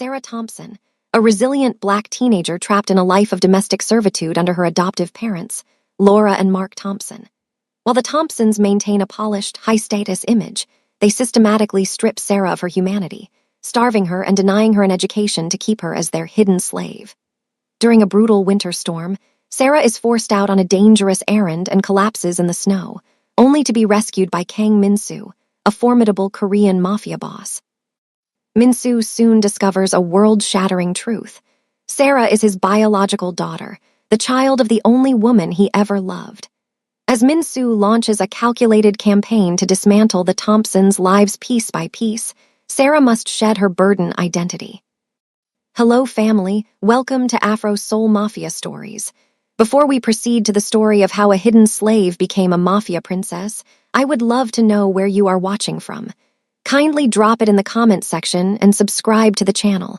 Sarah Thompson, a resilient black teenager trapped in a life of domestic servitude under her adoptive parents, Laura and Mark Thompson. While the Thompsons maintain a polished, high-status image, they systematically strip Sarah of her humanity, starving her and denying her an education to keep her as their hidden slave. During a brutal winter storm, Sarah is forced out on a dangerous errand and collapses in the snow, only to be rescued by Kang Min-soo, a formidable Korean mafia boss. Min-soo soon discovers a world-shattering truth. Sarah is his biological daughter, the child of the only woman he ever loved. As Min-soo launches a calculated campaign to dismantle the Thompsons' lives piece by piece, Sarah must shed her burden identity. Hello, family. Welcome to Afro Soul Mafia Stories. Before we proceed to the story of how a hidden slave became a mafia princess, I would love to know where you are watching from. Kindly drop it in the comment section and subscribe to the channel.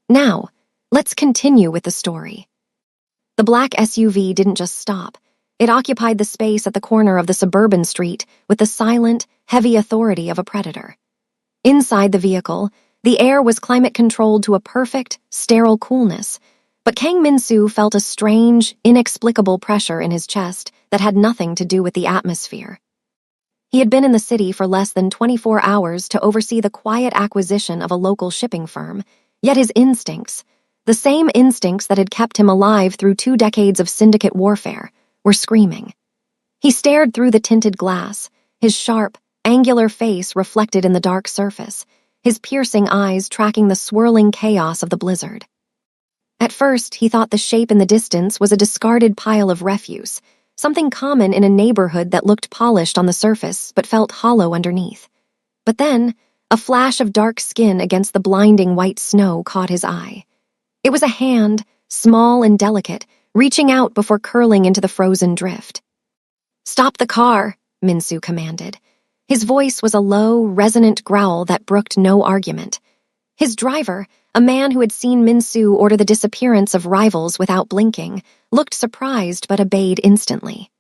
Now, let's continue with the story. The black SUV didn't just stop. It occupied the space at the corner of the suburban street with the silent, heavy authority of a predator. Inside the vehicle, the air was climate-controlled to a perfect, sterile coolness, but Kang Min-soo felt a strange, inexplicable pressure in his chest that had nothing to do with the atmosphere. He had been in the city for less than 24 hours to oversee the quiet acquisition of a local shipping firm, yet his instincts, the same instincts that had kept him alive through 2 decades of syndicate warfare, were screaming. He stared through the tinted glass, his sharp, angular face reflected in the dark surface, his piercing eyes tracking the swirling chaos of the blizzard. At first, he thought the shape in the distance was a discarded pile of refuse, something common in a neighborhood that looked polished on the surface but felt hollow underneath. But then, a flash of dark skin against the blinding white snow caught his eye. It was a hand, small and delicate, reaching out before curling into the frozen drift. "Stop the car," Min-soo commanded. His voice was a low, resonant growl that brooked no argument. His driver, a man who had seen Min-soo order the disappearance of rivals without blinking, looked surprised but obeyed instantly.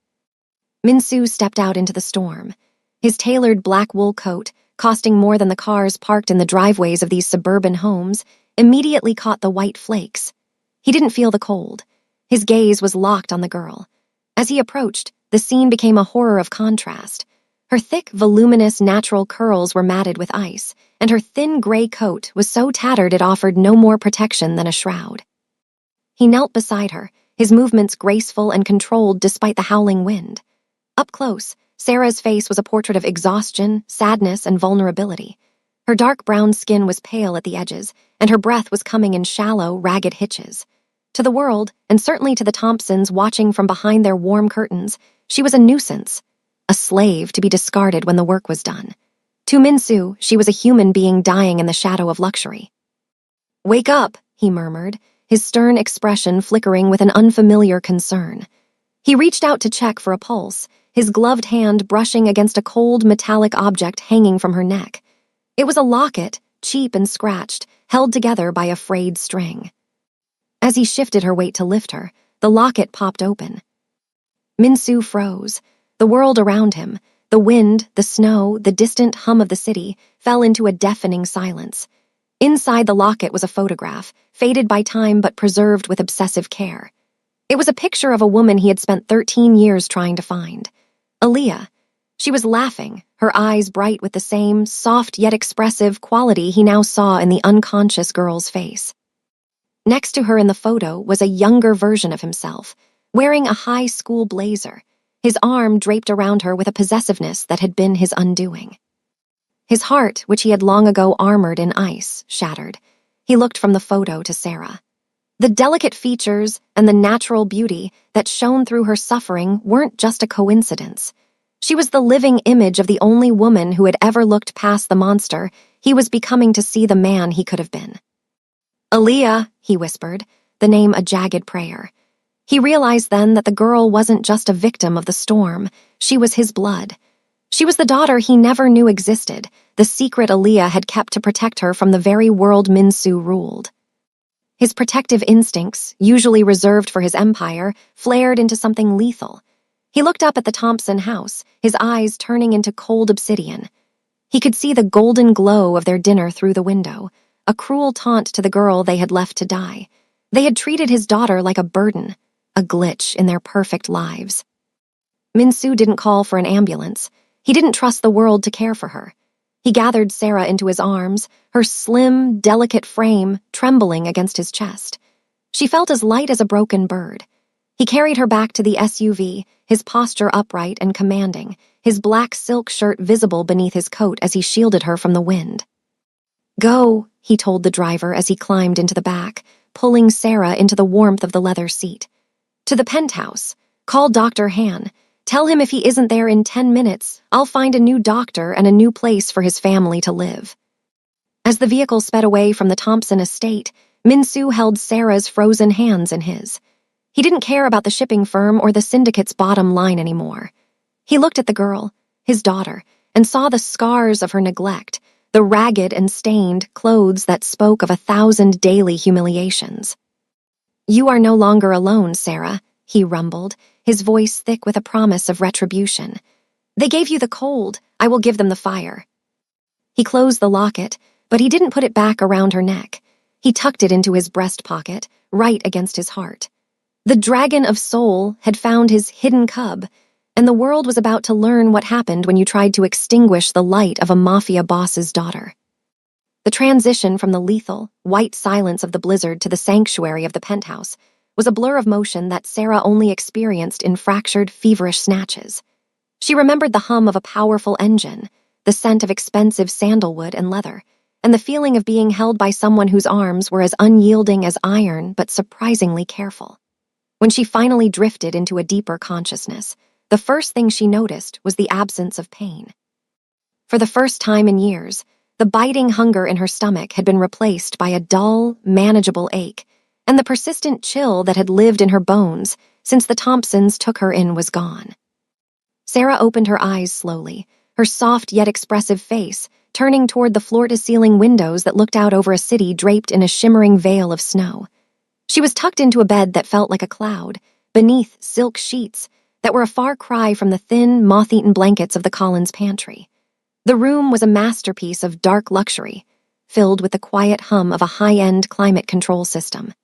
Min-soo stepped out into the storm. His tailored black wool coat, costing more than the cars parked in the driveways of these suburban homes, immediately caught the white flakes. He didn't feel the cold. His gaze was locked on the girl. As he approached, the scene became a horror of contrast. Her thick, voluminous, natural curls were matted with ice, and her thin gray coat was so tattered it offered no more protection than a shroud. He knelt beside her, his movements graceful and controlled despite the howling wind. Up close, Sarah's face was a portrait of exhaustion, sadness, and vulnerability. Her dark brown skin was pale at the edges, and her breath was coming in shallow, ragged hitches. To the world, and certainly to the Thompsons watching from behind their warm curtains, she was a nuisance, a slave to be discarded when the work was done. To Min-soo, she was a human being dying in the shadow of luxury. "Wake up," he murmured, his stern expression flickering with an unfamiliar concern. He reached out to check for a pulse, his gloved hand brushing against a cold metallic object hanging from her neck. It was a locket, cheap and scratched, held together by a frayed string. As he shifted her weight to lift her, the locket popped open. Min-soo froze. The world around him, the wind, the snow, the distant hum of the city, fell into a deafening silence. Inside the locket was a photograph, faded by time but preserved with obsessive care. It was a picture of a woman he had spent 13 years trying to find. Aaliyah. She was laughing, her eyes bright with the same, soft yet expressive quality he now saw in the unconscious girl's face. Next to her in the photo was a younger version of himself, wearing a high school blazer, his arm draped around her with a possessiveness that had been his undoing. His heart, which he had long ago armored in ice, shattered. He looked from the photo to Sarah. The delicate features and the natural beauty that shone through her suffering weren't just a coincidence. She was the living image of the only woman who had ever looked past the monster he was becoming to see the man he could have been. "Aaliyah," he whispered, the name a jagged prayer. He realized then that the girl wasn't just a victim of the storm, she was his blood. She was the daughter he never knew existed, the secret Aaliyah had kept to protect her from the very world Min-soo ruled. His protective instincts, usually reserved for his empire, flared into something lethal. He looked up at the Thompson house, his eyes turning into cold obsidian. He could see the golden glow of their dinner through the window, a cruel taunt to the girl they had left to die. They had treated his daughter like a burden, a glitch in their perfect lives. Min-soo didn't call for an ambulance. He didn't trust the world to care for her. He gathered Sarah into his arms, her slim, delicate frame trembling against his chest. She felt as light as a broken bird. He carried her back to the SUV, his posture upright and commanding, his black silk shirt visible beneath his coat as he shielded her from the wind. "Go," he told the driver as he climbed into the back, pulling Sarah into the warmth of the leather seat. "To the penthouse. Call Dr. Han. Tell him if he isn't there in 10 minutes, I'll find a new doctor and a new place for his family to live." As the vehicle sped away from the Thompson estate, Min-soo held Sarah's frozen hands in his. He didn't care about the shipping firm or the syndicate's bottom line anymore. He looked at the girl, his daughter, and saw the scars of her neglect, the ragged and stained clothes that spoke of 1,000 daily humiliations. "You are no longer alone, Sarah," he rumbled, his voice thick with a promise of retribution. "They gave you the cold, I will give them the fire." He closed the locket, but he didn't put it back around her neck. He tucked it into his breast pocket, right against his heart. The dragon of soul had found his hidden cub, and the world was about to learn what happened when you tried to extinguish the light of a mafia boss's daughter. The transition from the lethal, white silence of the blizzard to the sanctuary of the penthouse was a blur of motion that Sarah only experienced in fractured, feverish snatches. She remembered the hum of a powerful engine, the scent of expensive sandalwood and leather, and the feeling of being held by someone whose arms were as unyielding as iron but surprisingly careful. When she finally drifted into a deeper consciousness, the first thing she noticed was the absence of pain. For the first time in years, the biting hunger in her stomach had been replaced by a dull, manageable ache, and the persistent chill that had lived in her bones since the Thompsons took her in was gone. Sarah opened her eyes slowly, her soft yet expressive face turning toward the floor-to-ceiling windows that looked out over a city draped in a shimmering veil of snow. She was tucked into a bed that felt like a cloud, beneath silk sheets that were a far cry from the thin, moth-eaten blankets of the Collins pantry. The room was a masterpiece of dark luxury, filled with the quiet hum of a high-end climate control system.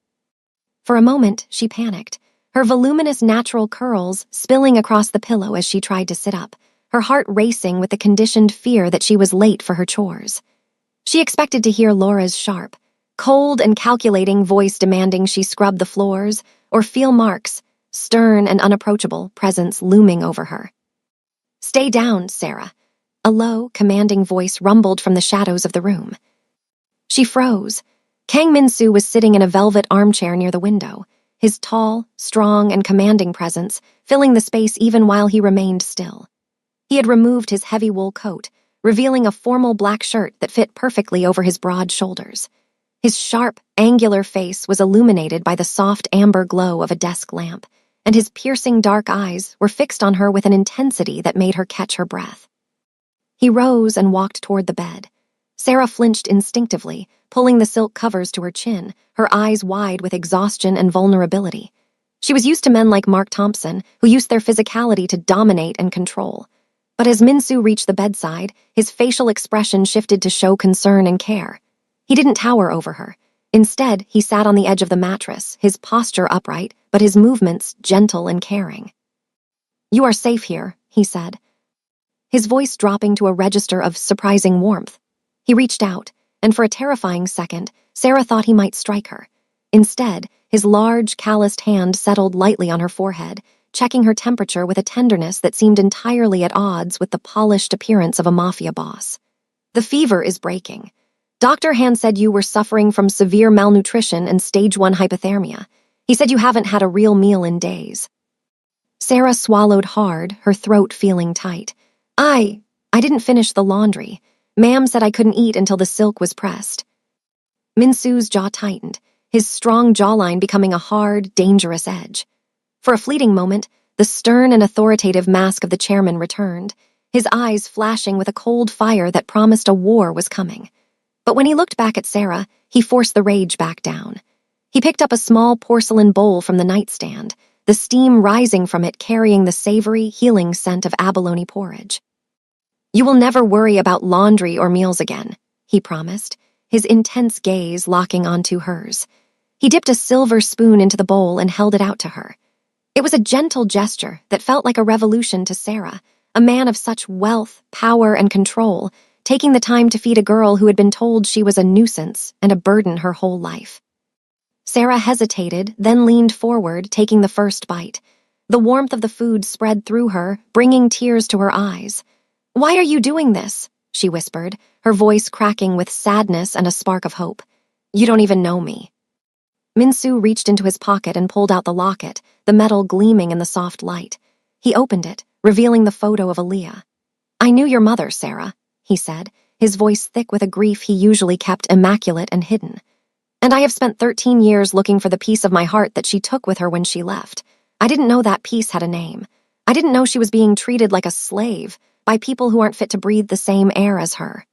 For a moment, she panicked, her voluminous natural curls spilling across the pillow as she tried to sit up, her heart racing with the conditioned fear that she was late for her chores. She expected to hear Laura's sharp, cold and calculating voice demanding she scrub the floors, or feel Mark's, stern and unapproachable, presence looming over her. "Stay down, Sarah," a low, commanding voice rumbled from the shadows of the room. She froze. Kang Min-soo was sitting in a velvet armchair near the window, his tall, strong, and commanding presence filling the space even while he remained still. He had removed his heavy wool coat, revealing a formal black shirt that fit perfectly over his broad shoulders. His sharp, angular face was illuminated by the soft amber glow of a desk lamp, and his piercing dark eyes were fixed on her with an intensity that made her catch her breath. He rose and walked toward the bed. Sarah flinched instinctively, pulling the silk covers to her chin, her eyes wide with exhaustion and vulnerability. She was used to men like Mark Thompson, who used their physicality to dominate and control. But as Min-soo reached the bedside, his facial expression shifted to show concern and care. He didn't tower over her. Instead, he sat on the edge of the mattress, his posture upright, but his movements gentle and caring. "You are safe here," he said, his voice dropping to a register of surprising warmth. He reached out, and for a terrifying second, Sarah thought he might strike her. Instead, his large, calloused hand settled lightly on her forehead, checking her temperature with a tenderness that seemed entirely at odds with the polished appearance of a mafia boss. "The fever is breaking. Dr. Han said you were suffering from severe malnutrition and stage 1 hypothermia. He said you haven't had a real meal in days." Sarah swallowed hard, her throat feeling tight. I didn't finish the laundry. Ma'am said I couldn't eat until the silk was pressed." Min-soo's jaw tightened, his strong jawline becoming a hard, dangerous edge. For a fleeting moment, the stern and authoritative mask of the chairman returned, his eyes flashing with a cold fire that promised a war was coming. But when he looked back at Sarah, he forced the rage back down. He picked up a small porcelain bowl from the nightstand, the steam rising from it carrying the savory, healing scent of abalone porridge. "You will never worry about laundry or meals again," he promised, his intense gaze locking onto hers. He dipped a silver spoon into the bowl and held it out to her. It was a gentle gesture that felt like a revolution to Sarah, a man of such wealth, power, and control, taking the time to feed a girl who had been told she was a nuisance and a burden her whole life. Sarah hesitated, then leaned forward, taking the first bite. The warmth of the food spread through her, bringing tears to her eyes. "Why are you doing this?" she whispered, her voice cracking with sadness and a spark of hope. "You don't even know me." Minsu reached into his pocket and pulled out the locket, the metal gleaming in the soft light. He opened it, revealing the photo of Aaliyah. "I knew your mother, Sarah," he said, his voice thick with a grief he usually kept immaculate and hidden. "And I have spent 13 years looking for the piece of my heart that she took with her when she left. I didn't know that piece had a name. I didn't know she was being treated like a slave by people who aren't fit to breathe the same air as her."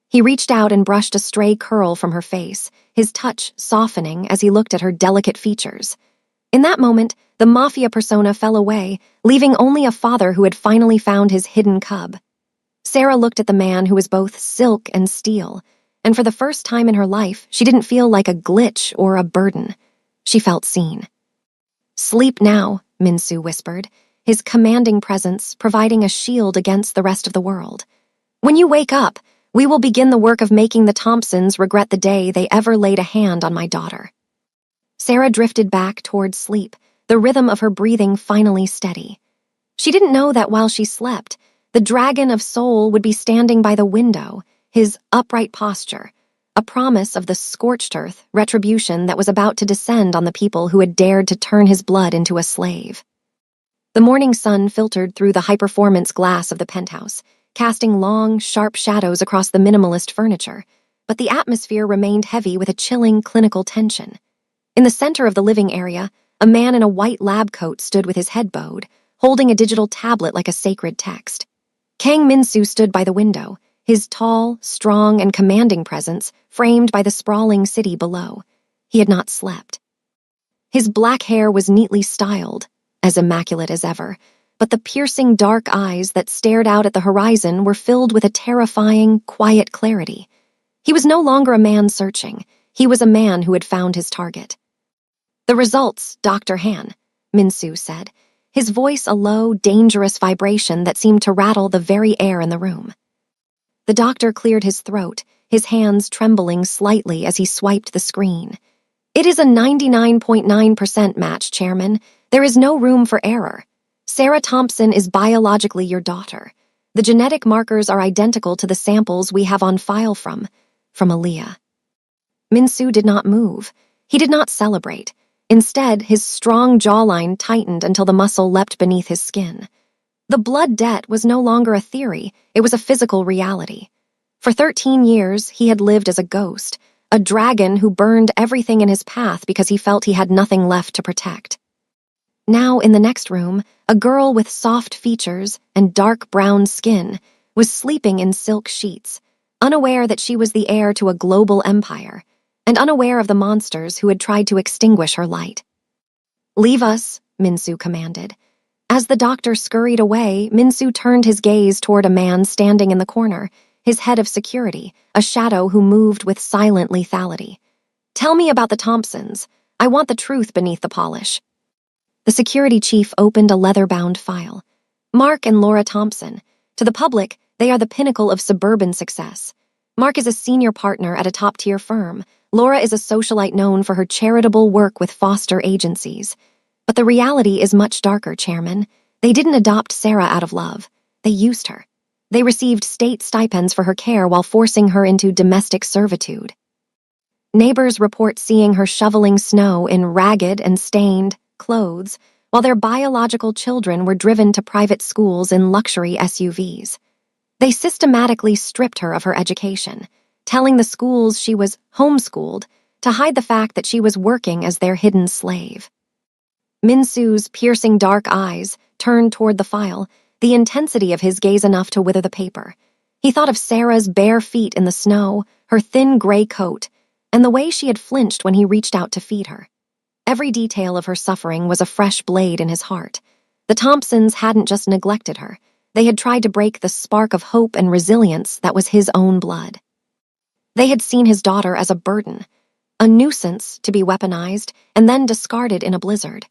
He reached out and brushed a stray curl from her face, his touch softening as he looked at her delicate features. In that moment, the Mafia persona fell away, leaving only a father who had finally found his hidden cub. Sarah looked at the man who was both silk and steel, and for the first time in her life, she didn't feel like a glitch or a burden. She felt seen. "Sleep now," Minsu whispered, his commanding presence providing a shield against the rest of the world. "When you wake up, we will begin the work of making the Thompsons regret the day they ever laid a hand on my daughter." Sarah drifted back toward sleep, the rhythm of her breathing finally steady. She didn't know that while she slept, the dragon of soul would be standing by the window, his upright posture, a promise of the scorched earth retribution that was about to descend on the people who had dared to turn his blood into a slave. The morning sun filtered through the high-performance glass of the penthouse, casting long, sharp shadows across the minimalist furniture, but the atmosphere remained heavy with a chilling clinical tension. In the center of the living area, a man in a white lab coat stood with his head bowed, holding a digital tablet like a sacred text. Kang Minsu stood by the window, his tall, strong, and commanding presence framed by the sprawling city below. He had not slept. His black hair was neatly styled, as immaculate as ever, but the piercing dark eyes that stared out at the horizon were filled with a terrifying, quiet clarity. He was no longer a man searching. He was a man who had found his target. "The results, Dr. Han," Minsu said, his voice a low, dangerous vibration that seemed to rattle the very air in the room. The doctor cleared his throat, his hands trembling slightly as he swiped the screen. "It is a 99.9% match, Chairman. There is no room for error. Sarah Thompson is biologically your daughter. The genetic markers are identical to the samples we have on file from Aaliyah." Minsu did not move. He did not celebrate. Instead, his strong jawline tightened until the muscle leapt beneath his skin. The blood debt was no longer a theory, it was a physical reality. For 13 years, he had lived as a ghost, a dragon who burned everything in his path because he felt he had nothing left to protect. Now, in the next room, a girl with soft features and dark brown skin was sleeping in silk sheets, unaware that she was the heir to a global empire, and unaware of the monsters who had tried to extinguish her light. "Leave us," Minsu commanded. As the doctor scurried away, Minsu turned his gaze toward a man standing in the corner, his head of security, a shadow who moved with silent lethality. "Tell me about the Thompsons. I want the truth beneath the polish." The security chief opened a leather-bound file. "Mark and Laura Thompson. To the public, they are the pinnacle of suburban success. Mark is a senior partner at a top-tier firm. Laura is a socialite known for her charitable work with foster agencies. But the reality is much darker, Chairman. They didn't adopt Sarah out of love. They used her. They received state stipends for her care while forcing her into domestic servitude. Neighbors report seeing her shoveling snow in ragged and stained clothes, while their biological children were driven to private schools in luxury SUVs. They systematically stripped her of her education, telling the schools she was homeschooled to hide the fact that she was working as their hidden slave." Minsu's piercing dark eyes turned toward the file, the intensity of his gaze enough to wither the paper. He thought of Sarah's bare feet in the snow, her thin gray coat, and the way she had flinched when he reached out to feed her. Every detail of her suffering was a fresh blade in his heart. The Thompsons hadn't just neglected her. They had tried to break the spark of hope and resilience that was his own blood. They had seen his daughter as a burden, a nuisance to be weaponized and then discarded in a blizzard.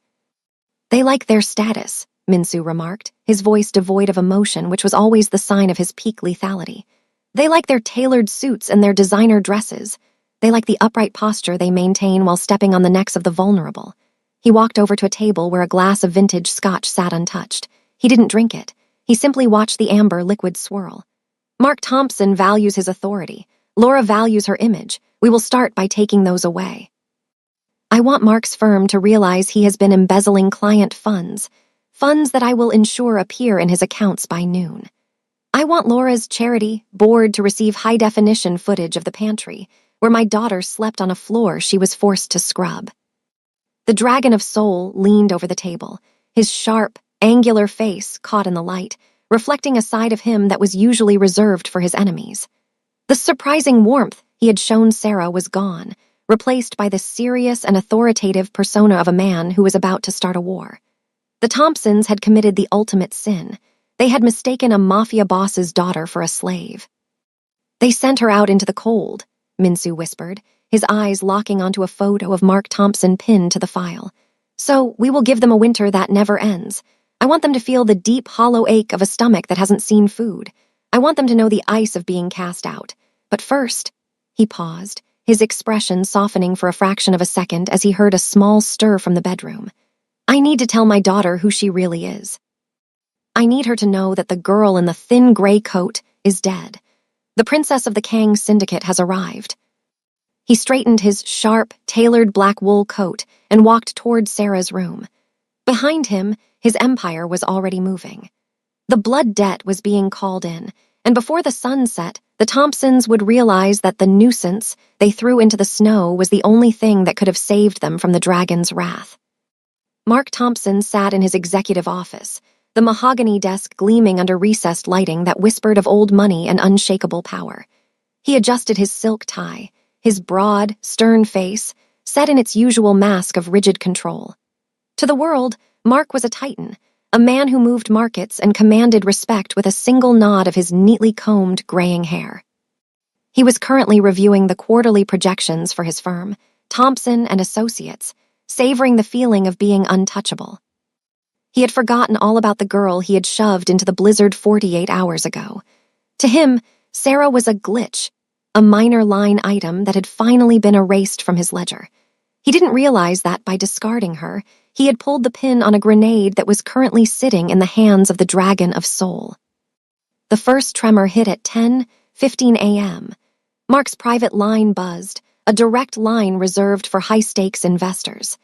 They like their status, Minsu remarked, his voice devoid of emotion, which was always the sign of his peak lethality. They like their tailored suits and their designer dresses. They like the upright posture they maintain while stepping on the necks of the vulnerable. He walked over to a table where a glass of vintage scotch sat untouched. He didn't drink it. He simply watched the amber liquid swirl. Mark Thompson values his authority. Laura values her image. We will start by taking those away. I want Mark's firm to realize he has been embezzling client funds that I will ensure appear in his accounts by noon. I want Laura's charity board to receive high-definition footage of the pantry, where my daughter slept on a floor she was forced to scrub. The Dragon of Soul leaned over the table, his sharp, angular face caught in the light, reflecting a side of him that was usually reserved for his enemies. The surprising warmth he had shown Sarah was gone, replaced by the serious and authoritative persona of a man who was about to start a war. The Thompsons had committed the ultimate sin. They had mistaken a Mafia boss's daughter for a slave. They sent her out into the cold, Minsu whispered, his eyes locking onto a photo of Mark Thompson pinned to the file. So we will give them a winter that never ends. I want them to feel the deep, hollow ache of a stomach that hasn't seen food. I want them to know the ice of being cast out. But first, he paused, his expression softening for a fraction of a second as he heard a small stir from the bedroom. I need to tell my daughter who she really is. I need her to know that the girl in the thin gray coat is dead. The princess of the Kang Syndicate has arrived. He straightened his sharp, tailored black wool coat and walked toward Sarah's room. Behind him, his empire was already moving. The blood debt was being called in, and before the sun set, the Thompsons would realize that the nuisance they threw into the snow was the only thing that could have saved them from the dragon's wrath. Mark Thompson sat in his executive office, the mahogany desk gleaming under recessed lighting that whispered of old money and unshakable power. He adjusted his silk tie, his broad, stern face set in its usual mask of rigid control. To the world, Mark was a titan, a man who moved markets and commanded respect with a single nod of his neatly combed, graying hair. He was currently reviewing the quarterly projections for his firm, Thompson and Associates, savoring the feeling of being untouchable. He had forgotten all about the girl he had shoved into the blizzard 48 hours ago. To him, Sarah was a glitch, a minor line item that had finally been erased from his ledger. He didn't realize that by discarding her, he had pulled the pin on a grenade that was currently sitting in the hands of the Dragon of Soul. The first tremor hit at 10:15 a.m. Mark's private line buzzed, a direct line reserved for high-stakes investors.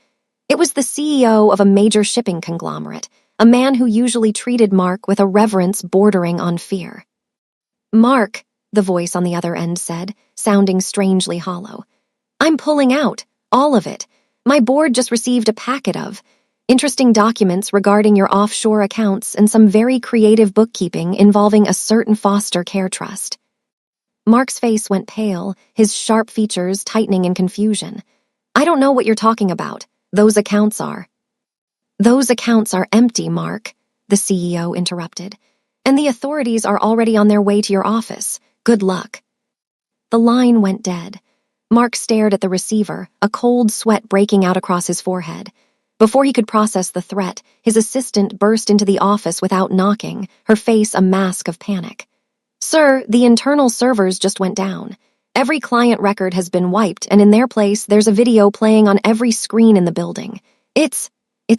It was the CEO of a major shipping conglomerate, a man who usually treated Mark with a reverence bordering on fear. Mark, the voice on the other end said, sounding strangely hollow. I'm pulling out, all of it. My board just received a packet of interesting documents regarding your offshore accounts and some very creative bookkeeping involving a certain foster care trust. Mark's face went pale, his sharp features tightening in confusion. I don't know what you're talking about. Those accounts are empty, Mark, the CEO interrupted. And the authorities are already on their way to your office. Good luck. The line went dead. Mark stared at the receiver, a cold sweat breaking out across his forehead. Before he could process the threat, his assistant burst into the office without knocking, her face a mask of panic. Sir, the internal servers just went down. Every client record has been wiped, and in their place, there's a video playing on every screen in the building. It's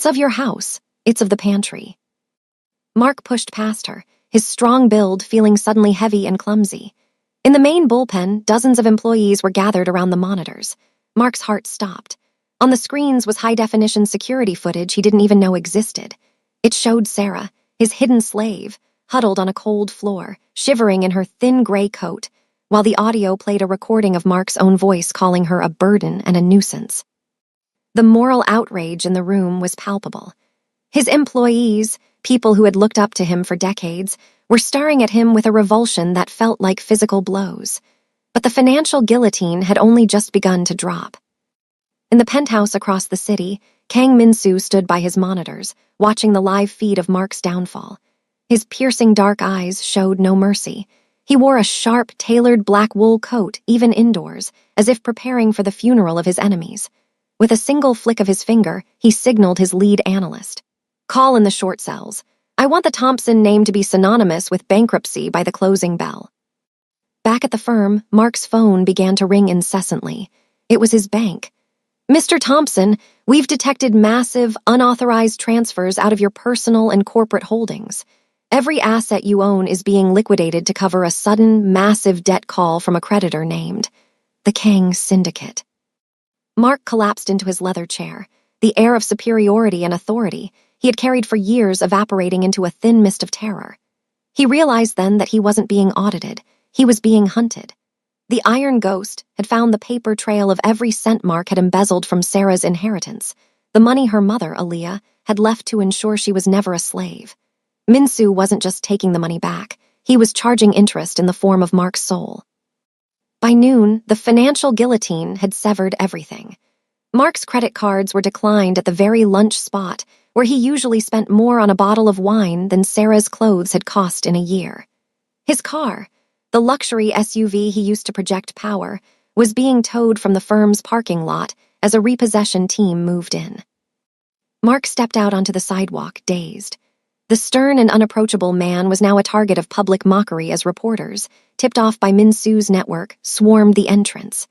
of your house. It's of the pantry. Mark pushed past her, his strong build feeling suddenly heavy and clumsy. In the main bullpen, dozens of employees were gathered around the monitors. Mark's heart stopped. On the screens was high-definition security footage he didn't even know existed. It showed Sarah, his hidden slave, huddled on a cold floor, shivering in her thin gray coat, while the audio played a recording of Mark's own voice calling her a burden and a nuisance. The moral outrage in the room was palpable. His employees, people who had looked up to him for decades, were staring at him with a revulsion that felt like physical blows. But the financial guillotine had only just begun to drop. In the penthouse across the city, Kang Minsu stood by his monitors, watching the live feed of Mark's downfall. His piercing dark eyes showed no mercy. He wore a sharp, tailored black wool coat, even indoors, as if preparing for the funeral of his enemies. With a single flick of his finger, he signaled his lead analyst. "Call in the short cells. I want the Thompson name to be synonymous with bankruptcy by the closing bell." Back at the firm, Mark's phone began to ring incessantly. It was his bank. "Mr. Thompson, we've detected massive, unauthorized transfers out of your personal and corporate holdings. Every asset you own is being liquidated to cover a sudden, massive debt call from a creditor named the Kang Syndicate." Mark collapsed into his leather chair, the air of superiority and authority he had carried for years evaporating into a thin mist of terror. He realized then that he wasn't being audited, he was being hunted. The Iron Ghost had found the paper trail of every cent Mark had embezzled from Sarah's inheritance, the money her mother, Aaliyah, had left to ensure she was never a slave. Minsu wasn't just taking the money back, he was charging interest in the form of Mark's soul. By noon, the financial guillotine had severed everything. Mark's credit cards were declined at the very lunch spot where he usually spent more on a bottle of wine than Sarah's clothes had cost in a year. His car, the luxury SUV he used to project power, was being towed from the firm's parking lot as a repossession team moved in. Mark stepped out onto the sidewalk, dazed. The stern and unapproachable man was now a target of public mockery as reporters, tipped off by Minsu's network, swarmed the entrance.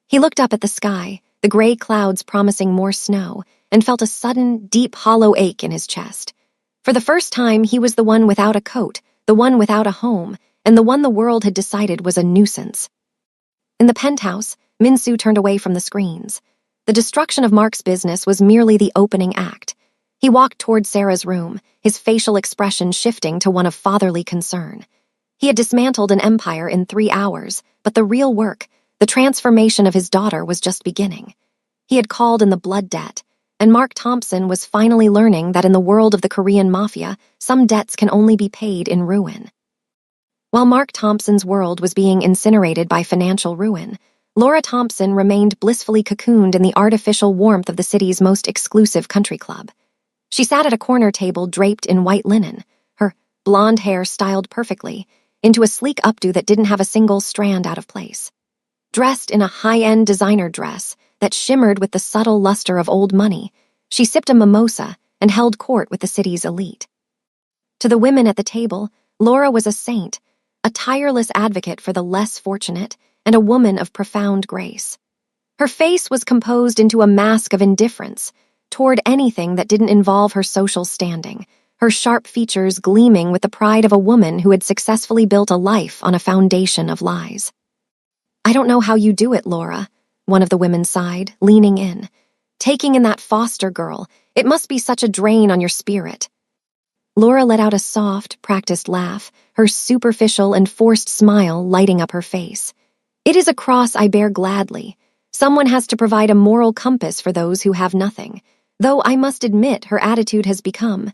He looked up at the sky, the gray clouds promising more snow, and felt a sudden, deep, hollow ache in his chest. For the first time, he was the one without a coat, the one without a home, and the one the world had decided was a nuisance. In the penthouse, Minsu turned away from the screens. The destruction of Mark's business was merely the opening act. He walked toward Sarah's room, his facial expression shifting to one of fatherly concern. He had dismantled an empire in 3 hours, but the real work, the transformation of his daughter, was just beginning. He had called in the blood debt, and Mark Thompson was finally learning that in the world of the Korean Mafia, some debts can only be paid in ruin. While Mark Thompson's world was being incinerated by financial ruin, Laura Thompson remained blissfully cocooned in the artificial warmth of the city's most exclusive country club. She sat at a corner table draped in white linen, her blonde hair styled perfectly, into a sleek updo that didn't have a single strand out of place. Dressed in a high-end designer dress that shimmered with the subtle luster of old money, she sipped a mimosa and held court with the city's elite. To the women at the table, Laura was a saint, a tireless advocate for the less fortunate, and a woman of profound grace. Her face was composed into a mask of indifference toward anything that didn't involve her social standing, her sharp features gleaming with the pride of a woman who had successfully built a life on a foundation of lies. "I don't know how you do it, Laura," one of the women sighed, leaning in. "Taking in that foster girl, it must be such a drain on your spirit." Laura let out a soft, practiced laugh, her superficial and forced smile lighting up her face. "It is a cross I bear gladly. Someone has to provide a moral compass for those who have nothing, though I must admit her attitude has become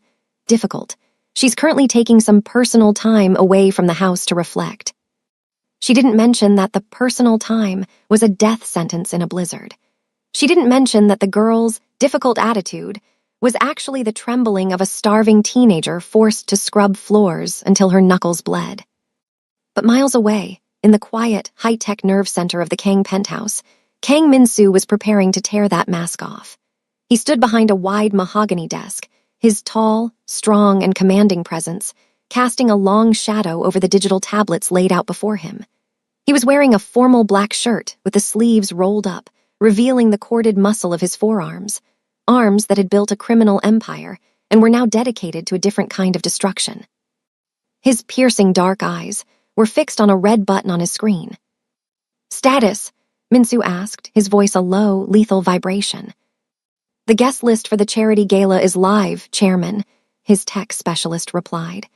difficult. She's currently taking some personal time away from the house to reflect." She didn't mention that the personal time was a death sentence in a blizzard. She didn't mention that the girl's difficult attitude was actually the trembling of a starving teenager forced to scrub floors until her knuckles bled. But miles away, in the quiet, high-tech nerve center of the Kang penthouse, Kang Minsu was preparing to tear that mask off. He stood behind a wide mahogany desk, his tall, strong, and commanding presence casting a long shadow over the digital tablets laid out before him. He was wearing a formal black shirt with the sleeves rolled up, revealing the corded muscle of his forearms, arms that had built a criminal empire and were now dedicated to a different kind of destruction. His piercing dark eyes were fixed on a red button on his screen. "Status?" Minsu asked, his voice a low, lethal vibration. "The guest list for the charity gala is live, Chairman," his tech specialist replied.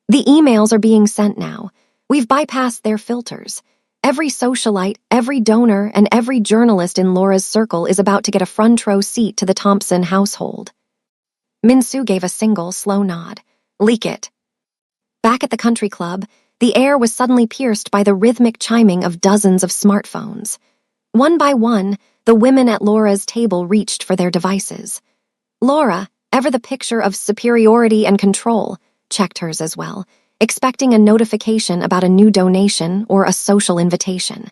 "The emails are being sent now. We've bypassed their filters. Every socialite, every donor, and every journalist in Laura's circle is about to get a front row seat to the Thompson household." Minsu gave a single, slow nod. "Leak it." Back at the country club, the air was suddenly pierced by the rhythmic chiming of dozens of smartphones. One by one, the women at Laura's table reached for their devices. Laura, ever the picture of superiority and control, checked hers as well, expecting a notification about a new donation or a social invitation.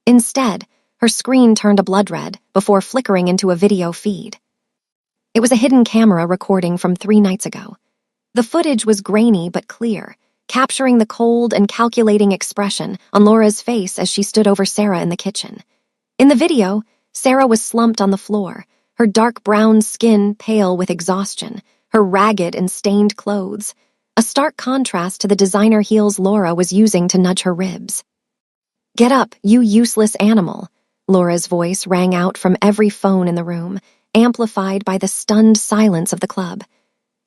Instead, her screen turned a blood red before flickering into a video feed. It was a hidden camera recording from 3 nights ago. The footage was grainy but clear, capturing the cold and calculating expression on Laura's face as she stood over Sarah in the kitchen. In the video, Sarah was slumped on the floor, her dark brown skin pale with exhaustion, her ragged and stained clothes, a stark contrast to the designer heels Laura was using to nudge her ribs. "Get up, you useless animal," Laura's voice rang out from every phone in the room, amplified by the stunned silence of the club.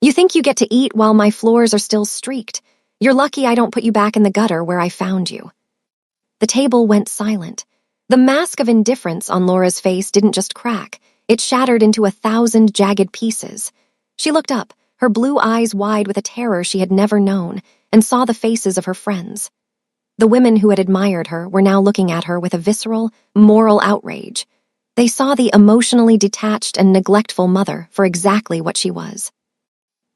"You think you get to eat while my floors are still streaked? You're lucky I don't put you back in the gutter where I found you." The table went silent. The mask of indifference on Laura's face didn't just crack, it shattered into 1,000 jagged pieces. She looked up, her blue eyes wide with a terror she had never known, and saw the faces of her friends. The women who had admired her were now looking at her with a visceral, moral outrage. They saw the emotionally detached and neglectful mother for exactly what she was.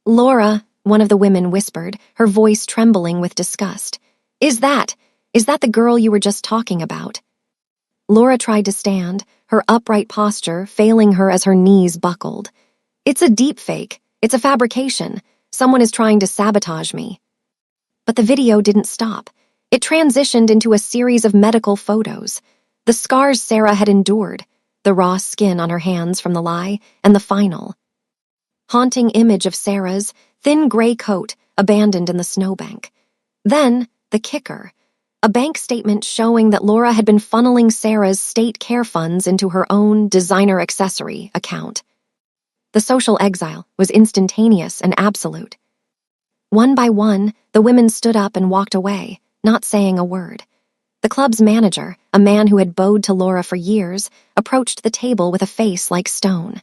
"Laura," one of the women whispered, her voice trembling with disgust. Is that the girl you were just talking about?" Laura tried to stand, her upright posture failing her as her knees buckled. "It's a deepfake. It's a fabrication. Someone is trying to sabotage me." But the video didn't stop. It transitioned into a series of medical photos. The scars Sarah had endured, the raw skin on her hands from the lie, and the final haunting image of Sarah's thin gray coat abandoned in the snowbank. Then, the kicker, a bank statement showing that Laura had been funneling Sarah's state care funds into her own designer accessory account. The social exile was instantaneous and absolute. One by one, the women stood up and walked away, not saying a word. The club's manager, a man who had bowed to Laura for years, approached the table with a face like stone.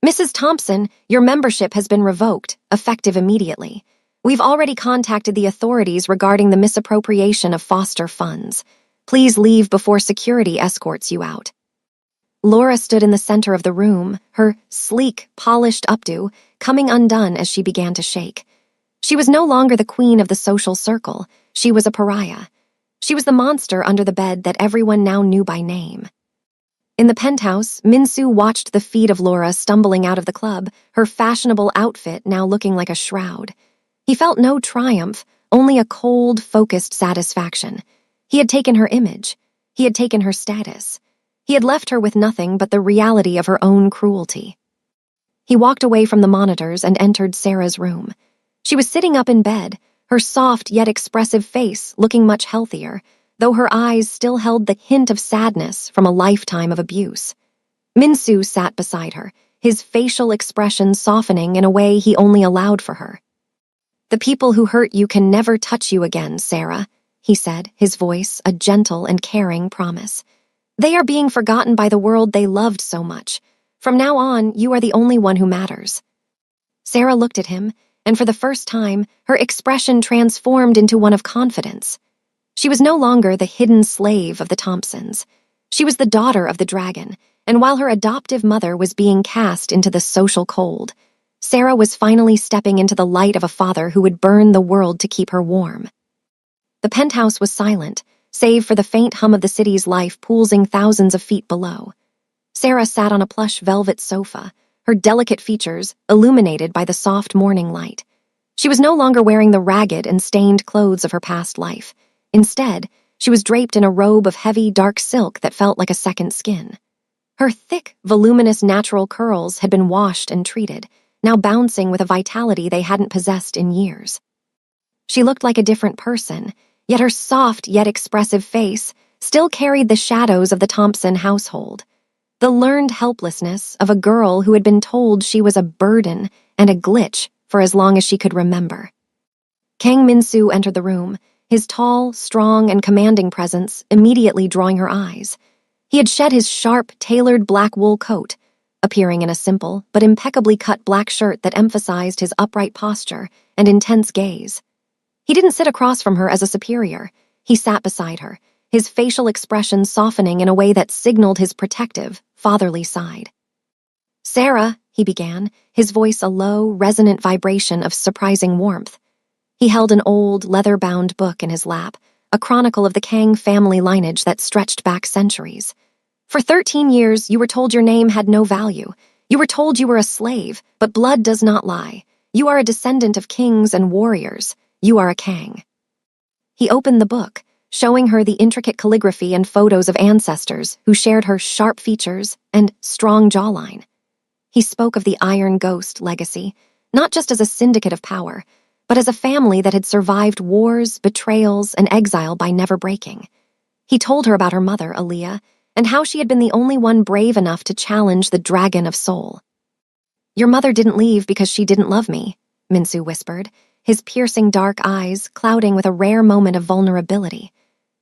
"Mrs. Thompson, your membership has been revoked, effective immediately. We've already contacted the authorities regarding the misappropriation of foster funds. Please leave before security escorts you out." Laura stood in the center of the room, her sleek, polished updo coming undone as she began to shake. She was no longer the queen of the social circle. She was a pariah. She was the monster under the bed that everyone now knew by name. In the penthouse, Minsu watched the feet of Laura stumbling out of the club, her fashionable outfit now looking like a shroud. He felt no triumph, only a cold, focused satisfaction. He had taken her image. He had taken her status. He had left her with nothing but the reality of her own cruelty. He walked away from the monitors and entered Sarah's room. She was sitting up in bed, her soft yet expressive face looking much healthier, though her eyes still held the hint of sadness from a lifetime of abuse. Minsu sat beside her, his facial expression softening in a way he only allowed for her. "The people who hurt you can never touch you again, Sarah," he said, his voice a gentle and caring promise. "They are being forgotten by the world they loved so much. From now on, you are the only one who matters." Sarah looked at him, and for the first time, her expression transformed into one of confidence. She was no longer the hidden slave of the Thompsons. She was the daughter of the dragon, and while her adoptive mother was being cast into the social cold, Sarah was finally stepping into the light of a father who would burn the world to keep her warm. The penthouse was silent, save for the faint hum of the city's life pulsing thousands of feet below. Sarah sat on a plush velvet sofa, her delicate features illuminated by the soft morning light. She was no longer wearing the ragged and stained clothes of her past life. Instead, she was draped in a robe of heavy, dark silk that felt like a second skin. Her thick, voluminous natural curls had been washed and treated, now bouncing with a vitality they hadn't possessed in years. She looked like a different person, yet her soft yet expressive face still carried the shadows of the Thompson household. The learned helplessness of a girl who had been told she was a burden and a glitch for as long as she could remember. Kang Min-soo entered the room, his tall, strong, and commanding presence immediately drawing her eyes. He had shed his sharp, tailored black wool coat, appearing in a simple but impeccably cut black shirt that emphasized his upright posture and intense gaze. He didn't sit across from her as a superior. He sat beside her, his facial expression softening in a way that signaled his protective, fatherly side. "Sarah," he began, his voice a low, resonant vibration of surprising warmth. He held an old, leather-bound book in his lap, a chronicle of the Kang family lineage that stretched back centuries. For 13 years, you were told your name had no value. You were told you were a slave, but blood does not lie. You are a descendant of kings and warriors. You are a Kang. He opened the book, showing her the intricate calligraphy and photos of ancestors who shared her sharp features and strong jawline. He spoke of the Iron Ghost legacy, not just as a syndicate of power, but as a family that had survived wars, betrayals, and exile by never breaking. He told her about her mother, Aaliyah, and how she had been the only one brave enough to challenge the Dragon of Soul. "Your mother didn't leave because she didn't love me," Minsu whispered, his piercing dark eyes clouding with a rare moment of vulnerability.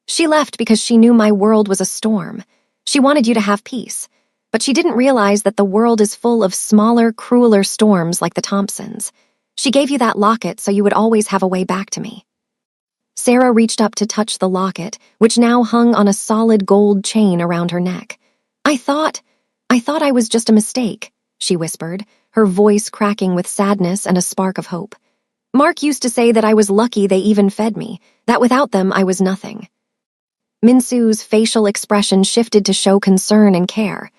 "She left because she knew my world was a storm. She wanted you to have peace, but she didn't realize that the world is full of smaller, crueler storms like the Thompsons. She gave you that locket so you would always have a way back to me." Sarah reached up to touch the locket, which now hung on a solid gold chain around her neck. I thought I was just a mistake," she whispered, her voice cracking with sadness and a spark of hope. "Mark used to say that I was lucky they even fed me, that without them I was nothing." Minsu's facial expression shifted to show concern and care,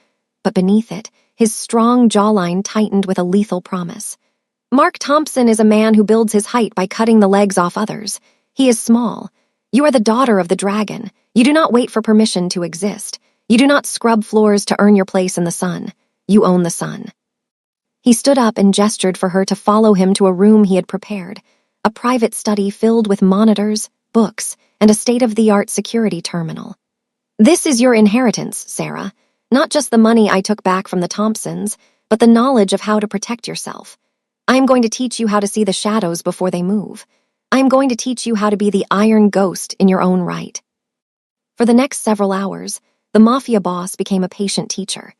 but beneath it, his strong jawline tightened with a lethal promise. "Mark Thompson is a man who builds his height by cutting the legs off others. He is small. You are the daughter of the dragon. You do not wait for permission to exist. You do not scrub floors to earn your place in the sun. You own the sun." He stood up and gestured for her to follow him to a room he had prepared, a private study filled with monitors, books, and a state-of-the-art security terminal. "This is your inheritance, Sarah. Not just the money I took back from the Thompsons, but the knowledge of how to protect yourself. I am going to teach you how to see the shadows before they move. I am going to teach you how to be the Iron Ghost in your own right." For the next several hours, the Mafia boss became a patient teacher.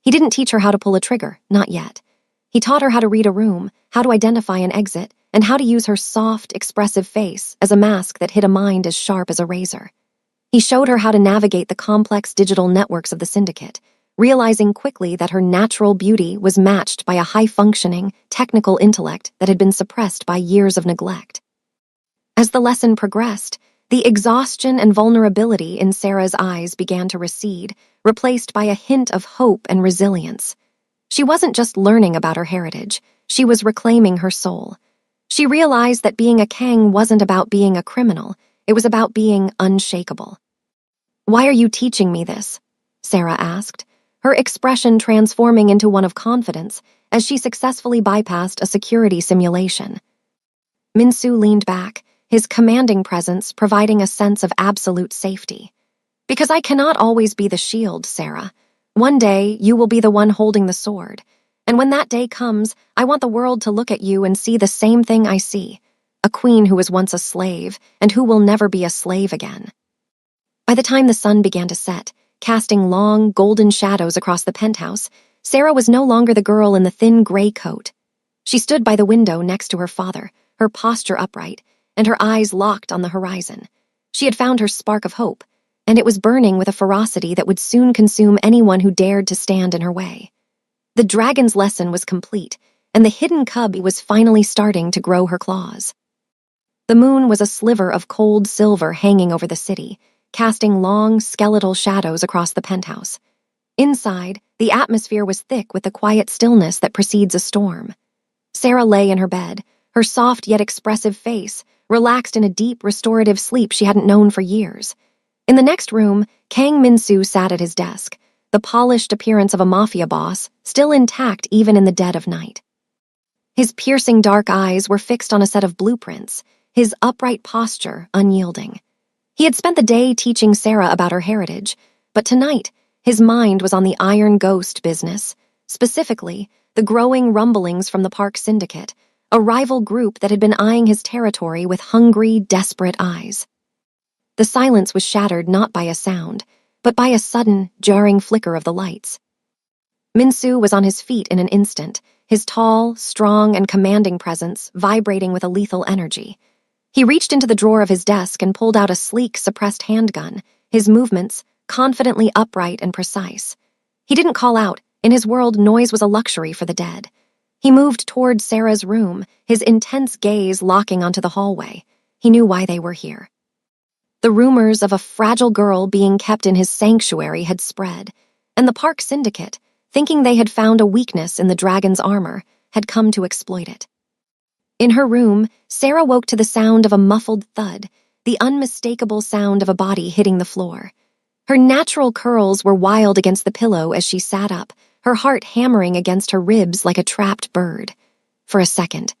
He didn't teach her how to pull a trigger, not yet. He taught her how to read a room, how to identify an exit, and how to use her soft, expressive face as a mask that hid a mind as sharp as a razor. He showed her how to navigate the complex digital networks of the syndicate, realizing quickly that her natural beauty was matched by a high-functioning, technical intellect that had been suppressed by years of neglect. As the lesson progressed, the exhaustion and vulnerability in Sarah's eyes began to recede, replaced by a hint of hope and resilience. She wasn't just learning about her heritage, she was reclaiming her soul. She realized that being a Kang wasn't about being a criminal, it was about being unshakable. "Why are you teaching me this?" Sarah asked, her expression transforming into one of confidence as she successfully bypassed a security simulation. Minsu leaned back, his commanding presence providing a sense of absolute safety. "Because I cannot always be the shield, Sarah. One day, you will be the one holding the sword. And when that day comes, I want the world to look at you and see the same thing I see, a queen who was once a slave and who will never be a slave again." By the time the sun began to set, casting long, golden shadows across the penthouse, Sarah was no longer the girl in the thin gray coat. She stood by the window next to her father, her posture upright, and her eyes locked on the horizon. She had found her spark of hope, and it was burning with a ferocity that would soon consume anyone who dared to stand in her way. The dragon's lesson was complete, and the hidden cub was finally starting to grow her claws. The moon was a sliver of cold silver hanging over the city, casting long, skeletal shadows across the penthouse. Inside, the atmosphere was thick with the quiet stillness that precedes a storm. Sarah lay in her bed, her soft yet expressive face relaxed in a deep, restorative sleep she hadn't known for years. In the next room, Kang Minsu sat at his desk, the polished appearance of a mafia boss still intact even in the dead of night. His piercing dark eyes were fixed on a set of blueprints, his upright posture unyielding. He had spent the day teaching Sarah about her heritage, but tonight, his mind was on the Iron Ghost business, specifically the growing rumblings from the Park Syndicate, a rival group that had been eyeing his territory with hungry, desperate eyes. The silence was shattered not by a sound, but by a sudden, jarring flicker of the lights. Minsu was on his feet in an instant, his tall, strong, and commanding presence vibrating with a lethal energy. He reached into the drawer of his desk and pulled out a sleek, suppressed handgun, his movements confidently upright and precise. He didn't call out. In his world, noise was a luxury for the dead. He moved toward Sarah's room, his intense gaze locking onto the hallway. He knew why they were here. The rumors of a fragile girl being kept in his sanctuary had spread, and the Park Syndicate, thinking they had found a weakness in the dragon's armor, had come to exploit it. In her room, Sarah woke to the sound of a muffled thud, the unmistakable sound of a body hitting the floor. Her natural curls were wild against the pillow as she sat up, her heart hammering against her ribs like a trapped bird. For a second,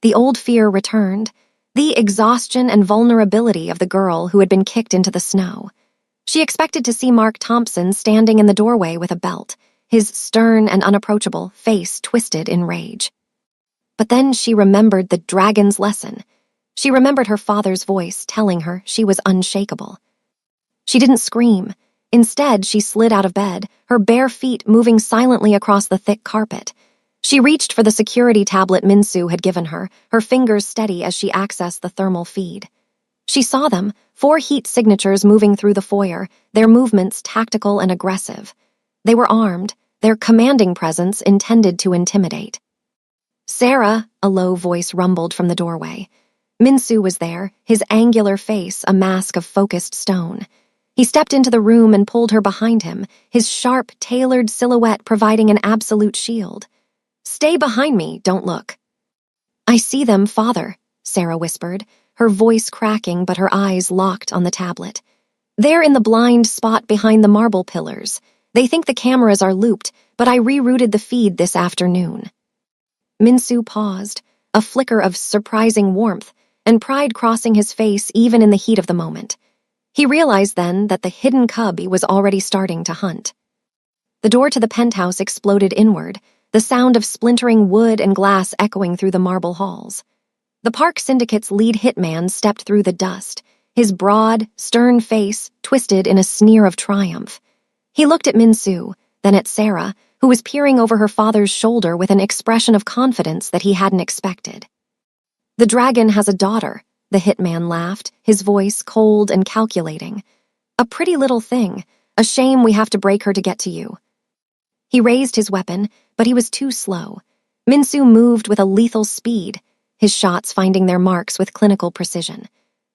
the old fear returned, the exhaustion and vulnerability of the girl who had been kicked into the snow. She expected to see Mark Thompson standing in the doorway with a belt, his stern and unapproachable face twisted in rage. But then she remembered the dragon's lesson. She remembered her father's voice telling her she was unshakable. She didn't scream. Instead, she slid out of bed, her bare feet moving silently across the thick carpet. She reached for the security tablet Minsu had given her, her fingers steady as she accessed the thermal feed. She saw them, 4 heat signatures moving through the foyer, their movements tactical and aggressive. They were armed, their commanding presence intended to intimidate. "Sarah," a low voice rumbled from the doorway. Minsu was there, his angular face a mask of focused stone. He stepped into the room and pulled her behind him, his sharp, tailored silhouette providing an absolute shield. "Stay behind me, don't look." "I see them, Father," Sarah whispered, her voice cracking but her eyes locked on the tablet. "They're in the blind spot behind the marble pillars. They think the cameras are looped, but I rerouted the feed this afternoon." Minsu paused, a flicker of surprising warmth, and pride crossing his face even in the heat of the moment. He realized then that the hidden cubby was already starting to hunt. The door to the penthouse exploded inward, the sound of splintering wood and glass echoing through the marble halls. The Park Syndicate's lead hitman stepped through the dust, his broad, stern face twisted in a sneer of triumph. He looked at Minsu, then at Sarah, who was peering over her father's shoulder with an expression of confidence that he hadn't expected. "The dragon has a daughter," the hitman laughed, his voice cold and calculating. "A pretty little thing. A shame we have to break her to get to you." He raised his weapon, but he was too slow. Minsu moved with a lethal speed, his shots finding their marks with clinical precision.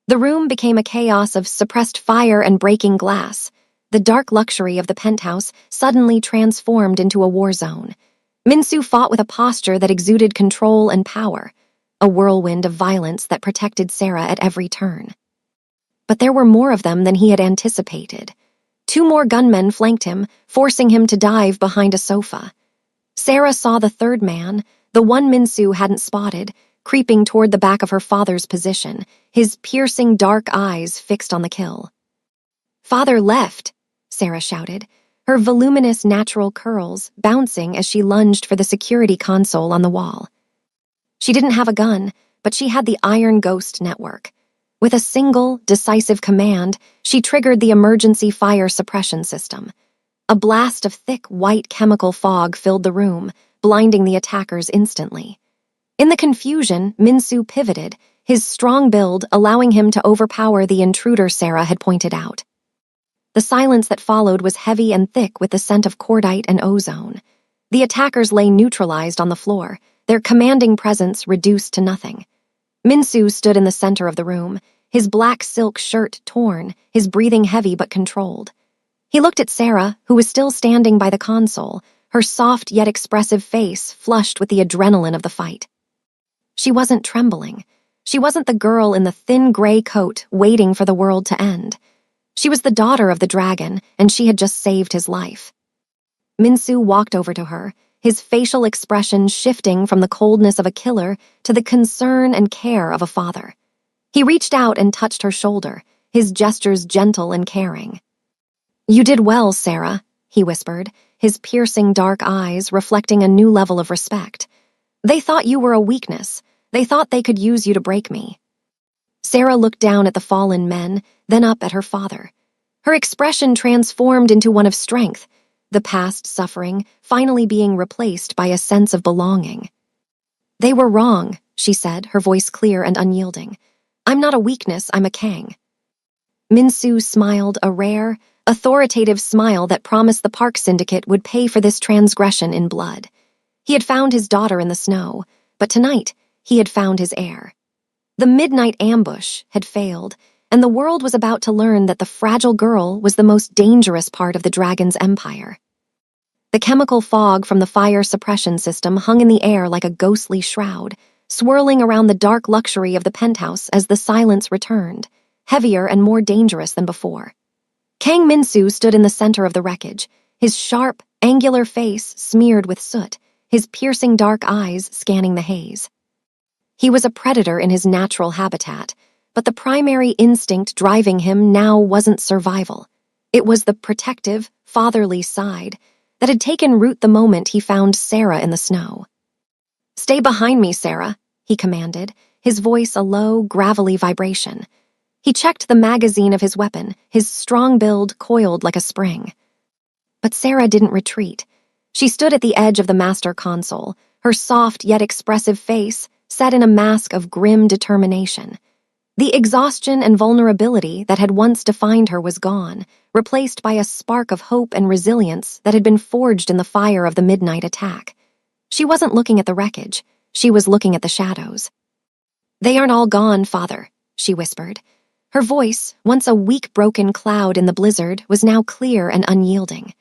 The room became a chaos of suppressed fire and breaking glass. The dark luxury of the penthouse suddenly transformed into a war zone. Minsu fought with a posture that exuded control and power, a whirlwind of violence that protected Sarah at every turn. But there were more of them than he had anticipated. 2 more gunmen flanked him, forcing him to dive behind a sofa. Sarah saw the third man, the one Minsu hadn't spotted, creeping toward the back of her father's position, his piercing dark eyes fixed on the kill. "Father left," Sarah shouted, her voluminous natural curls bouncing as she lunged for the security console on the wall. She didn't have a gun, but she had the Iron Ghost network. With a single, decisive command, she triggered the emergency fire suppression system. A blast of thick, white chemical fog filled the room, blinding the attackers instantly. In the confusion, Minsu pivoted, his strong build allowing him to overpower the intruder Sarah had pointed out. The silence that followed was heavy and thick with the scent of cordite and ozone. The attackers lay neutralized on the floor, their commanding presence reduced to nothing. Minsu stood in the center of the room, his black silk shirt torn, his breathing heavy but controlled. He looked at Sarah, who was still standing by the console, her soft yet expressive face flushed with the adrenaline of the fight. She wasn't trembling. She wasn't the girl in the thin gray coat waiting for the world to end. She was the daughter of the dragon, and she had just saved his life. Minsu walked over to her, his facial expression shifting from the coldness of a killer to the concern and care of a father. He reached out and touched her shoulder, his gestures gentle and caring. "You did well, Sarah," he whispered, his piercing dark eyes reflecting a new level of respect. "They thought you were a weakness. They thought they could use you to break me." Sarah looked down at the fallen men, then up at her father. Her expression transformed into one of strength, the past suffering finally being replaced by a sense of belonging. "They were wrong," she said, her voice clear and unyielding. "I'm not a weakness, I'm a Kang." Minsu smiled, a rare, authoritative smile that promised the Park Syndicate would pay for this transgression in blood. He had found his daughter in the snow, but tonight he had found his heir. The midnight ambush had failed, and the world was about to learn that the fragile girl was the most dangerous part of the dragon's empire. The chemical fog from the fire suppression system hung in the air like a ghostly shroud, swirling around the dark luxury of the penthouse as the silence returned, heavier and more dangerous than before. Kang Min-soo stood in the center of the wreckage, his sharp, angular face smeared with soot, his piercing dark eyes scanning the haze. He was a predator in his natural habitat, but the primary instinct driving him now wasn't survival. It was the protective, fatherly side that had taken root the moment he found Sarah in the snow. "Stay behind me, Sarah," he commanded, his voice a low, gravelly vibration. He checked the magazine of his weapon, his strong build coiled like a spring. But Sarah didn't retreat. She stood at the edge of the master console, her soft yet expressive face set in a mask of grim determination. The exhaustion and vulnerability that had once defined her was gone, replaced by a spark of hope and resilience that had been forged in the fire of the midnight attack. She wasn't looking at the wreckage. She was looking at the shadows. "They aren't all gone, Father," she whispered. Her voice, once a weak, broken cloud in the blizzard, was now clear and unyielding.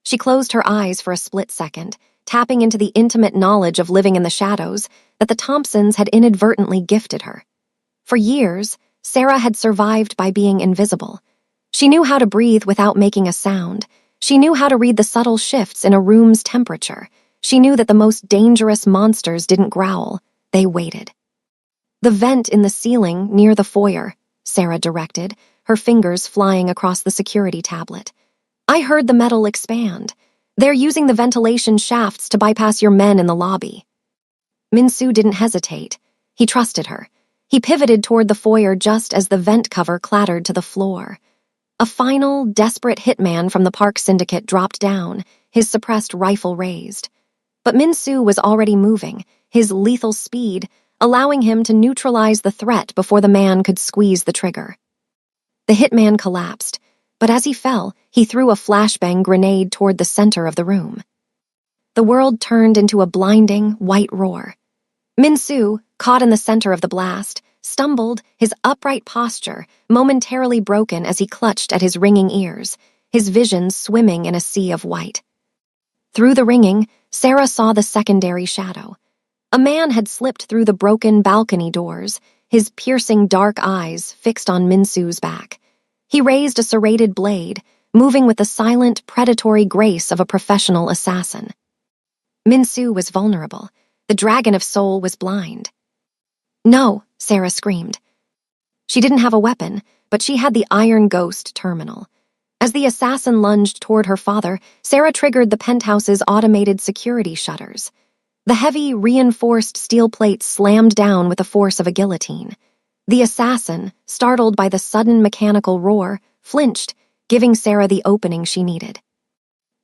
She closed her eyes for a split second, tapping into the intimate knowledge of living in the shadows that the Thompsons had inadvertently gifted her. For years, Sarah had survived by being invisible. She knew how to breathe without making a sound. She knew how to read the subtle shifts in a room's temperature. She knew that the most dangerous monsters didn't growl, they waited. "The vent in the ceiling near the foyer," Sarah directed, her fingers flying across the security tablet. "I heard the metal expand. They're using the ventilation shafts to bypass your men in the lobby." Min-soo didn't hesitate. He trusted her. He pivoted toward the foyer just as the vent cover clattered to the floor. A final, desperate hitman from the Park Syndicate dropped down, his suppressed rifle raised. But Min-soo was already moving, his lethal speed allowing him to neutralize the threat before the man could squeeze the trigger. The hitman collapsed, but as he fell, he threw a flashbang grenade toward the center of the room. The world turned into a blinding, white roar. Min-soo, caught in the center of the blast, stumbled, his upright posture momentarily broken as he clutched at his ringing ears, his vision swimming in a sea of white. Through the ringing, Sarah saw the secondary shadow. A man had slipped through the broken balcony doors, his piercing dark eyes fixed on Min-soo's back. He raised a serrated blade, moving with the silent, predatory grace of a professional assassin. Min-soo was vulnerable. The dragon of soul was blind. "No," Sarah screamed. She didn't have a weapon, but she had the Iron Ghost terminal. As the assassin lunged toward her father, Sarah triggered the penthouse's automated security shutters. The heavy, reinforced steel plates slammed down with the force of a guillotine. The assassin, startled by the sudden mechanical roar, flinched, giving Sarah the opening she needed.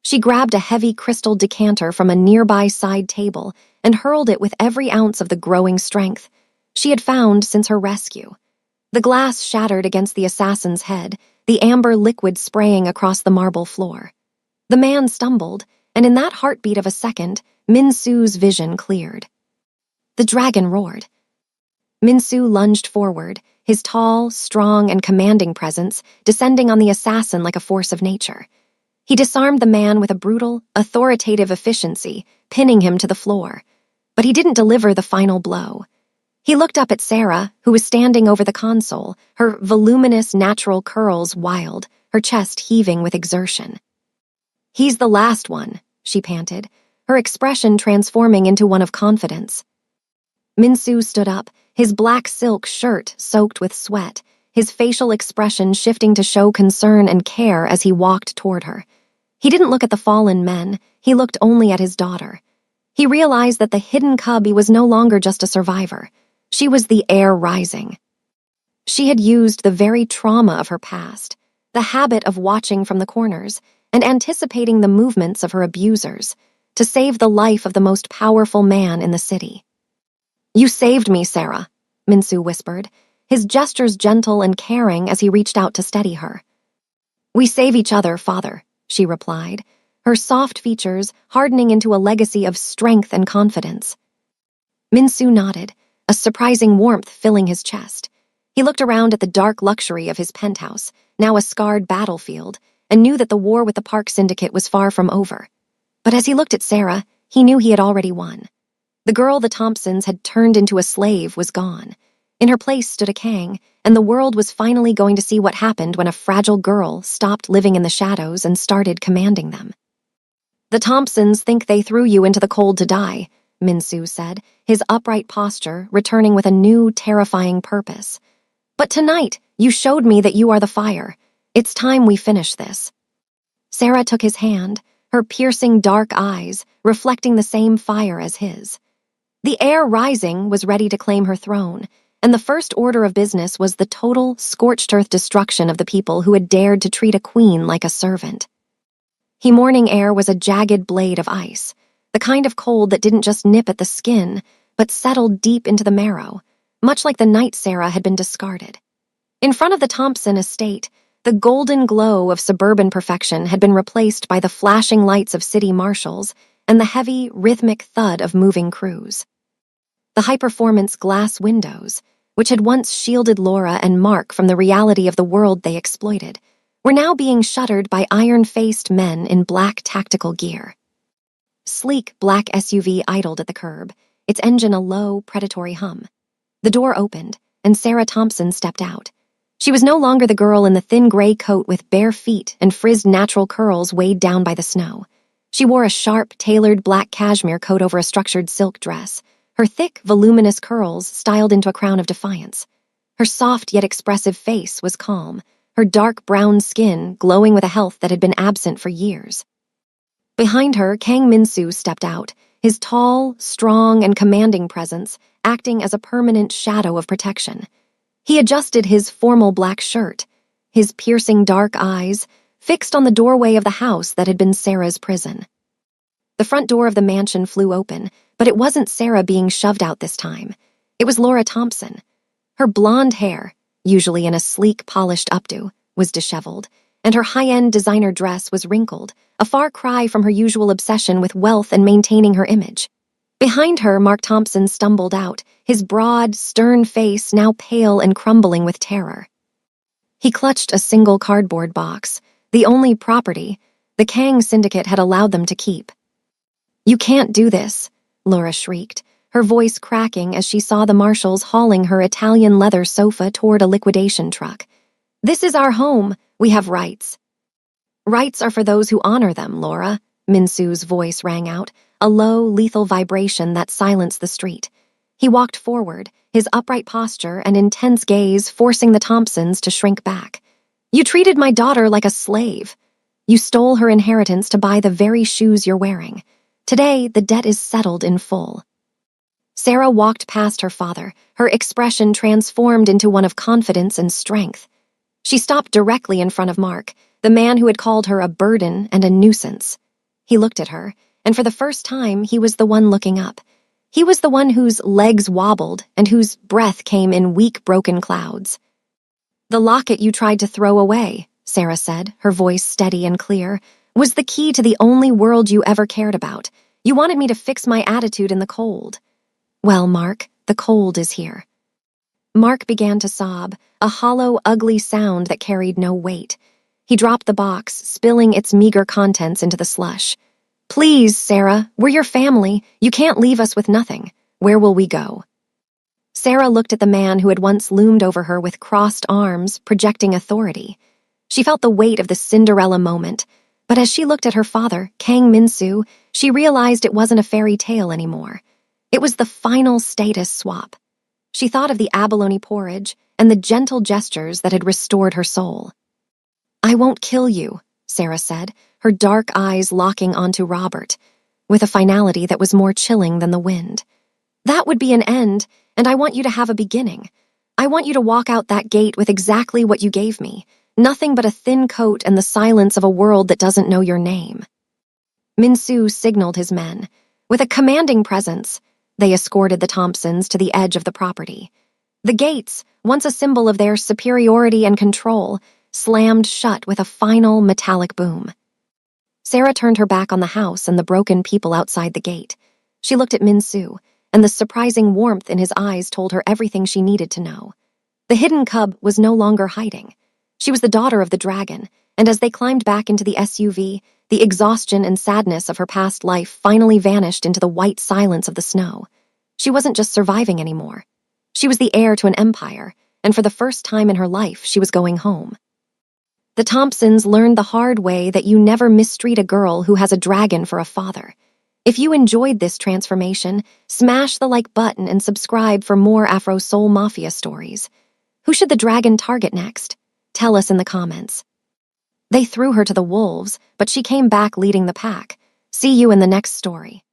She grabbed a heavy crystal decanter from a nearby side table and hurled it with every ounce of the growing strength she had found since her rescue. The glass shattered against the assassin's head, the amber liquid spraying across the marble floor. The man stumbled, and in that heartbeat of a second, Min-soo's vision cleared. The dragon roared. Min-soo lunged forward, his tall, strong, and commanding presence descending on the assassin like a force of nature. He disarmed the man with a brutal, authoritative efficiency, pinning him to the floor. But he didn't deliver the final blow. He looked up at Sarah, who was standing over the console, her voluminous natural curls wild, her chest heaving with exertion. "He's the last one," she panted, her expression transforming into one of confidence. Min-soo stood up, his black silk shirt soaked with sweat, his facial expression shifting to show concern and care as he walked toward her. He didn't look at the fallen men, he looked only at his daughter. He realized that the hidden cubby was no longer just a survivor. She was the heir rising. She had used the very trauma of her past, the habit of watching from the corners and anticipating the movements of her abusers, to save the life of the most powerful man in the city. "You saved me, Sarah," Min-soo whispered, his gestures gentle and caring as he reached out to steady her. "We save each other, Father," she replied, her soft features hardening into a legacy of strength and confidence. Minsu nodded, a surprising warmth filling his chest. He looked around at the dark luxury of his penthouse, now a scarred battlefield, and knew that the war with the Park Syndicate was far from over. But as he looked at Sarah, he knew he had already won. The girl the Thompsons had turned into a slave was gone. In her place stood a Kang, and the world was finally going to see what happened when a fragile girl stopped living in the shadows and started commanding them. "The Thompsons think they threw you into the cold to die," Minsu said, his upright posture returning with a new, terrifying purpose. "But tonight, you showed me that you are the fire. It's time we finish this." Sarah took his hand, her piercing dark eyes reflecting the same fire as his. The heir rising was ready to claim her throne, and the first order of business was the total, scorched earth destruction of the people who had dared to treat a queen like a servant. The morning air was a jagged blade of ice, the kind of cold that didn't just nip at the skin, but settled deep into the marrow, much like the night Sarah had been discarded. In front of the Thompson estate, the golden glow of suburban perfection had been replaced by the flashing lights of city marshals and the heavy, rhythmic thud of moving crews. The high-performance glass windows, which had once shielded Laura and Mark from the reality of the world they exploited, were now being shuttered by iron-faced men in black tactical gear. Sleek black SUV idled at the curb, its engine a low, predatory hum. The door opened, and Sarah Thompson stepped out. She was no longer the girl in the thin gray coat with bare feet and frizzed natural curls weighed down by the snow. She wore a sharp, tailored black cashmere coat over a structured silk dress, her thick, voluminous curls styled into a crown of defiance. Her soft yet expressive face was calm, her dark brown skin glowing with a health that had been absent for years. Behind her, Kang Minsu stepped out, his tall, strong, and commanding presence acting as a permanent shadow of protection. He adjusted his formal black shirt, his piercing dark eyes fixed on the doorway of the house that had been Sarah's prison. The front door of the mansion flew open, but it wasn't Sarah being shoved out this time. It was Laura Thompson. Her blonde hair, usually in a sleek, polished updo, was disheveled, and her high-end designer dress was wrinkled, a far cry from her usual obsession with wealth and maintaining her image. Behind her, Mark Thompson stumbled out, his broad, stern face now pale and crumbling with terror. He clutched a single cardboard box, the only property the Kang Syndicate had allowed them to keep. "You can't do this," Laura shrieked, her voice cracking as she saw the marshals hauling her Italian leather sofa toward a liquidation truck. "This is our home. We have rights." "Rights are for those who honor them, Laura," Minsu's voice rang out, a low, lethal vibration that silenced the street. He walked forward, his upright posture and intense gaze forcing the Thompsons to shrink back. "You treated my daughter like a slave. You stole her inheritance to buy the very shoes you're wearing. Today, the debt is settled in full." Sarah walked past her father, her expression transformed into one of confidence and strength. She stopped directly in front of Mark, the man who had called her a burden and a nuisance. He looked at her, and for the first time, he was the one looking up. He was the one whose legs wobbled and whose breath came in weak, broken clouds. "The locket you tried to throw away," Sarah said, her voice steady and clear, "was the key to the only world you ever cared about. You wanted me to fix my attitude in the cold. Well, Mark, the cold is here." Mark began to sob, a hollow, ugly sound that carried no weight. He dropped the box, spilling its meager contents into the slush. "Please, Sarah, we're your family. You can't leave us with nothing. Where will we go?" Sarah looked at the man who had once loomed over her with crossed arms, projecting authority. She felt the weight of the Cinderella moment, but as she looked at her father, Kang Minsu, she realized it wasn't a fairy tale anymore. It was the final status swap. She thought of the abalone porridge and the gentle gestures that had restored her soul. "I won't kill you," Sarah said, her dark eyes locking onto Robert, with a finality that was more chilling than the wind. "That would be an end, and I want you to have a beginning. I want you to walk out that gate with exactly what you gave me, nothing but a thin coat and the silence of a world that doesn't know your name." Minsu signaled his men. With a commanding presence, they escorted the Thompsons to the edge of the property. The gates, once a symbol of their superiority and control, slammed shut with a final metallic boom. Sarah turned her back on the house and the broken people outside the gate. She looked at Min-soo, and the surprising warmth in his eyes told her everything she needed to know. The hidden cub was no longer hiding. She was the daughter of the dragon, and as they climbed back into the SUV, the exhaustion and sadness of her past life finally vanished into the white silence of the snow. She wasn't just surviving anymore. She was the heir to an empire, and for the first time in her life, she was going home. The Thompsons learned the hard way that you never mistreat a girl who has a dragon for a father. If you enjoyed this transformation, smash the like button and subscribe for more Afro Soul Mafia stories. Who should the dragon target next? Tell us in the comments. They threw her to the wolves, but she came back leading the pack. See you in the next story.